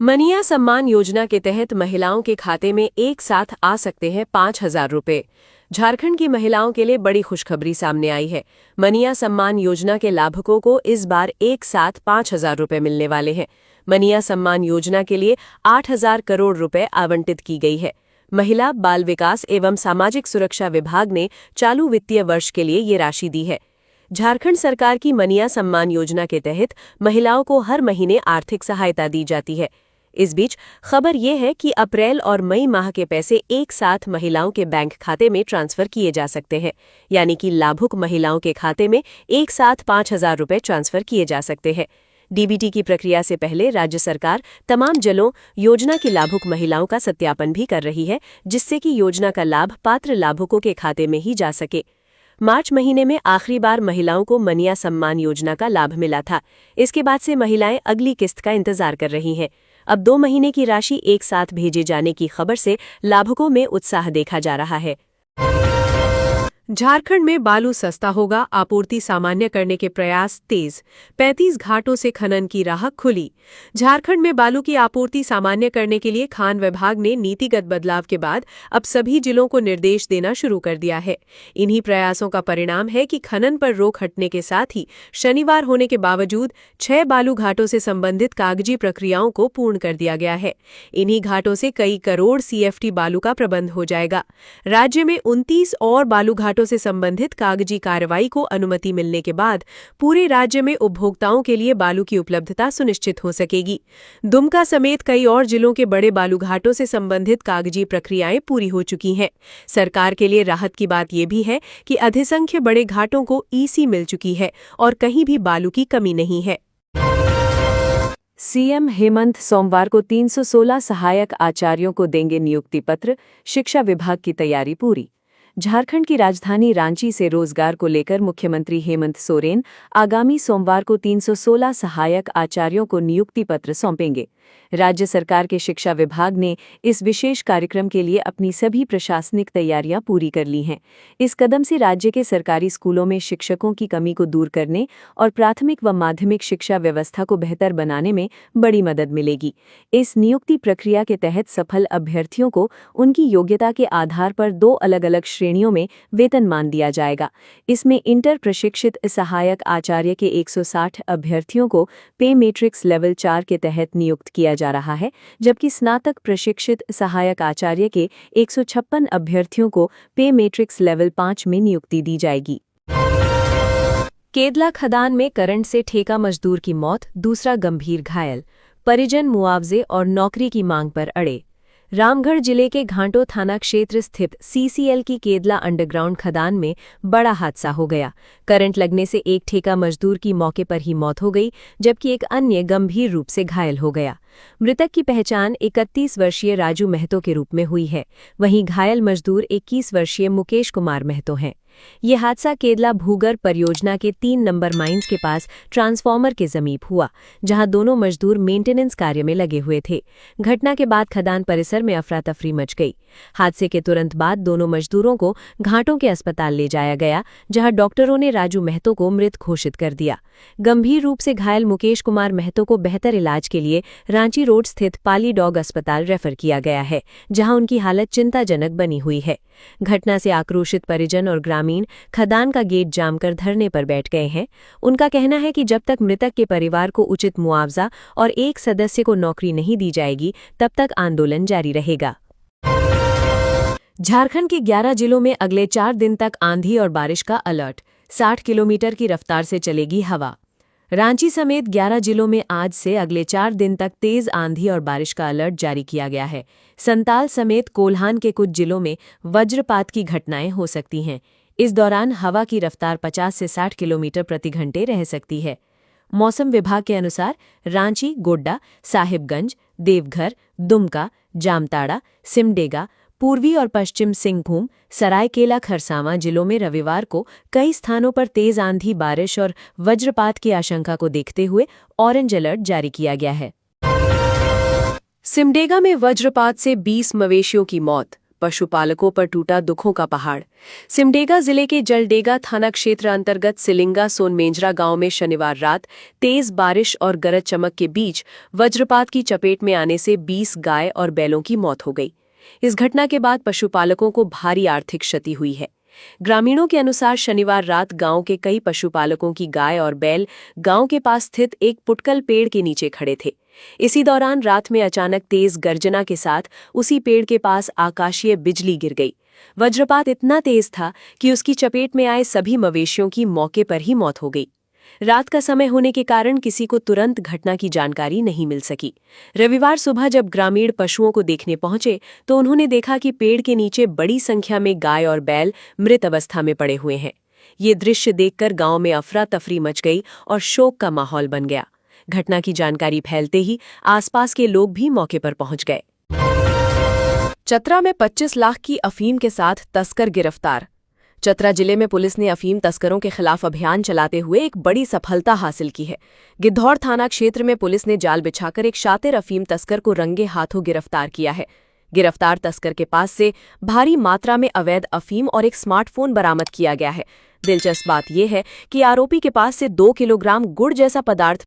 मनिया सम्मान योजना के तहत महिलाओं के खाते में एक साथ आ सकते हैं 5,000 रुपये। झारखंड की महिलाओं के लिए बड़ी खुशखबरी सामने आई है। मनिया सम्मान योजना के लाभुकों को इस बार एक साथ 5,000 रुपये मिलने वाले हैं। मनिया सम्मान योजना के लिए 8,000 करोड़ रुपए आवंटित की गई है। महिला बाल विकास एवं सामाजिक सुरक्षा विभाग ने चालू वित्तीय वर्ष के लिए ये राशि दी है। झारखंड सरकार की मनिया सम्मान योजना के तहत महिलाओं को हर महीने आर्थिक सहायता दी जाती है। इस बीच खबर ये है कि अप्रैल और मई माह के पैसे एक साथ महिलाओं के बैंक खाते में ट्रांसफर किए जा सकते हैं, यानी कि लाभुक महिलाओं के खाते में एक साथ 5,000 रुपये ट्रांसफर किए जा सकते हैं। डीबीटी की प्रक्रिया से पहले राज्य सरकार तमाम जिलों योजना की लाभुक महिलाओं का सत्यापन भी कर रही है, जिससे कि योजना का लाभ पात्र लाभुकों के खाते में ही जा सके। मार्च महीने में आखिरी बार महिलाओं को मनिया सम्मान योजना का लाभ मिला था। इसके बाद से महिलाएं अगली किस्त का इंतजार कर रही हैं। अब 2 महीने की राशि एक साथ भेजे जाने की खबर से लाभुकों में उत्साह देखा जा रहा है। झारखंड में बालू सस्ता होगा, आपूर्ति सामान्य करने के प्रयास तेज। 35 घाटों से खनन की राह खुली। झारखंड में बालू की आपूर्ति सामान्य करने के लिए खान विभाग ने नीतिगत बदलाव के बाद अब सभी जिलों को निर्देश देना शुरू कर दिया है। इन्हीं प्रयासों का परिणाम है कि खनन पर रोक हटने के साथ ही शनिवार होने के बावजूद 6 बालू घाटों से संबंधित कागजी प्रक्रियाओं को पूर्ण कर दिया गया है। इन्हीं घाटों से कई करोड़ CFT बालू का प्रबंध हो जाएगा। राज्य में 29 और बालू घाटों से संबंधित कागजी कार्रवाई को अनुमति मिलने के बाद पूरे राज्य में उपभोक्ताओं के लिए बालू की उपलब्धता सुनिश्चित हो सकेगी। दुमका समेत कई और जिलों के बड़े बालू घाटों से संबंधित कागजी प्रक्रियाएं पूरी हो चुकी हैं। सरकार के लिए राहत की बात यह भी है कि अधिसंख्य बड़े घाटों को EC मिल चुकी है और कहीं भी बालू की कमी नहीं है। सीएम हेमंत सोमवार को 316 सहायक आचार्यों को देंगे नियुक्ति पत्र, शिक्षा विभाग की तैयारी पूरी। झारखंड की राजधानी रांची से रोजगार को लेकर मुख्यमंत्री हेमंत सोरेन आगामी सोमवार को 316 सहायक आचार्यों को नियुक्ति पत्र सौंपेंगे। राज्य सरकार के शिक्षा विभाग ने इस विशेष कार्यक्रम के लिए अपनी सभी प्रशासनिक तैयारियां पूरी कर ली हैं। इस कदम से राज्य के सरकारी स्कूलों में शिक्षकों की कमी को दूर करने और प्राथमिक व माध्यमिक शिक्षा व्यवस्था को बेहतर बनाने में बड़ी मदद मिलेगी। इस नियुक्ति प्रक्रिया के तहत सफल अभ्यर्थियों को उनकी योग्यता के आधार पर 2 अलग-अलग श्रेणियों में वेतनमान दिया जाएगा। इसमें इंटर प्रशिक्षित सहायक आचार्य के 160 अभ्यर्थियों को पे मैट्रिक्स लेवल 4 के तहत नियुक्त किया जा रहा है, जबकि स्नातक प्रशिक्षित सहायक आचार्य के 156 अभ्यर्थियों को पे मैट्रिक्स लेवल 5 में नियुक्ति दी जाएगी। केदला खदान में करंट से ठेका मजदूर की मौत, दूसरा गंभीर घायल। परिजन मुआवजे और नौकरी की मांग पर अड़े। रामगढ़ जिले के घाटों थाना क्षेत्र स्थित CCL की केदला अंडरग्राउंड खदान में बड़ा हादसा हो गया। करंट लगने से एक ठेका मजदूर की मौके पर ही मौत हो गई, जबकि एक अन्य गंभीर रूप से घायल हो गया। मृतक की पहचान 31 वर्षीय राजू महतो के रूप में हुई है। वहीं घायल मजदूर 21 वर्षीय मुकेश कुमार महतो हैं। ये हादसा केदला भूगर्भ परियोजना के 3 नंबर माइंस के पास ट्रांसफार्मर के समीप हुआ, जहां दोनों मजदूर मेंटेनेंस कार्य में लगे हुए थे। घटना के बाद खदान परिसर में अफरा तफरी मच गई। हादसे के तुरंत बाद दोनों मजदूरों को घाटों के अस्पताल ले जाया गया, जहां डॉक्टरों ने राजू महतो को मृत घोषित कर दिया। गंभीर रूप से घायल मुकेश कुमार महतो को बेहतर इलाज के लिए रांची रोड स्थित पाली डॉग अस्पताल रेफर किया गया है, जहां उनकी हालत चिंताजनक बनी हुई है। घटना से आक्रोशित परिजन और ग्रामीण खदान का गेट जाम कर धरने पर बैठ गए हैं। उनका कहना है कि जब तक मृतक के परिवार को उचित मुआवजा और एक सदस्य को नौकरी नहीं दी जाएगी, तब तक आंदोलन जारी रहेगा। झारखंड के 11 जिलों में अगले 4 दिन तक आंधी और बारिश का अलर्ट। 60 किलोमीटर की रफ्तार से चलेगी हवा। रांची समेत 11 जिलों में आज से अगले 4 दिन तक तेज आंधी और बारिश का अलर्ट जारी किया गया है। संताल समेत कोल्हान के कुछ जिलों में वज्रपात की घटनाएं हो सकती हैं। इस दौरान हवा की रफ्तार 50 से 60 किलोमीटर प्रति घंटे रह सकती है। मौसम विभाग के अनुसार रांची, गोड्डा, साहिबगंज, देवघर, दुमका, जामताड़ा, सिमडेगा, पूर्वी और पश्चिम सिंहभूम, सरायकेला खरसावां जिलों में रविवार को कई स्थानों पर तेज आंधी, बारिश और वज्रपात की आशंका को देखते हुए ऑरेंज अलर्ट जारी किया गया है। सिमडेगा में वज्रपात से 20 मवेशियों की मौत। पशुपालकों पर टूटा दुखों का पहाड़। सिमडेगा जिले के जलडेगा थाना क्षेत्र अंतर्गत सिलिंगा सोनमेंजरा गांव में शनिवार रात तेज बारिश और गरज चमक के बीच वज्रपात की चपेट में आने से 20 गाय और बैलों की मौत हो गई। इस घटना के बाद पशुपालकों को भारी आर्थिक क्षति हुई है। ग्रामीणों के अनुसार शनिवार रात गांव के कई पशुपालकों की गाय और बैल गांव के पास स्थित एक पुटकल पेड़ के नीचे खड़े थे। इसी दौरान रात में अचानक तेज गर्जना के साथ उसी पेड़ के पास आकाशीय बिजली गिर गई। वज्रपात इतना तेज था कि उसकी चपेट में आए सभी मवेशियों की मौके पर ही मौत हो गई। रात का समय होने के कारण किसी को तुरंत घटना की जानकारी नहीं मिल सकी। रविवार सुबह जब ग्रामीण पशुओं को देखने पहुंचे तो उन्होंने देखा कि पेड़ के नीचे बड़ी संख्या में गाय और बैल मृत अवस्था में पड़े हुए हैं। ये दृश्य देखकर गांव में अफरा तफरी मच गई और शोक का माहौल बन गया। घटना की जानकारी फैलते ही आसपास के लोग भी मौके पर पहुंच गए। चतरा में 25 लाख की अफीम के साथ तस्कर गिरफ्तार। चतरा जिले में पुलिस ने अफीम तस्करों के खिलाफ अभियान चलाते हुए एक बड़ी सफलता हासिल की है। गिद्धौर थाना क्षेत्र में पुलिस ने जाल बिछाकर एक शातिर अफीम तस्कर को रंगे हाथों गिरफ्तार किया है। गिरफ्तार तस्कर के पास से भारी मात्रा में अवैध अफीम और एक स्मार्टफोन बरामद किया गया है। दिलचस्प बात यह है कि आरोपी के पास से 2 किलोग्राम गुड़ जैसा पदार्थ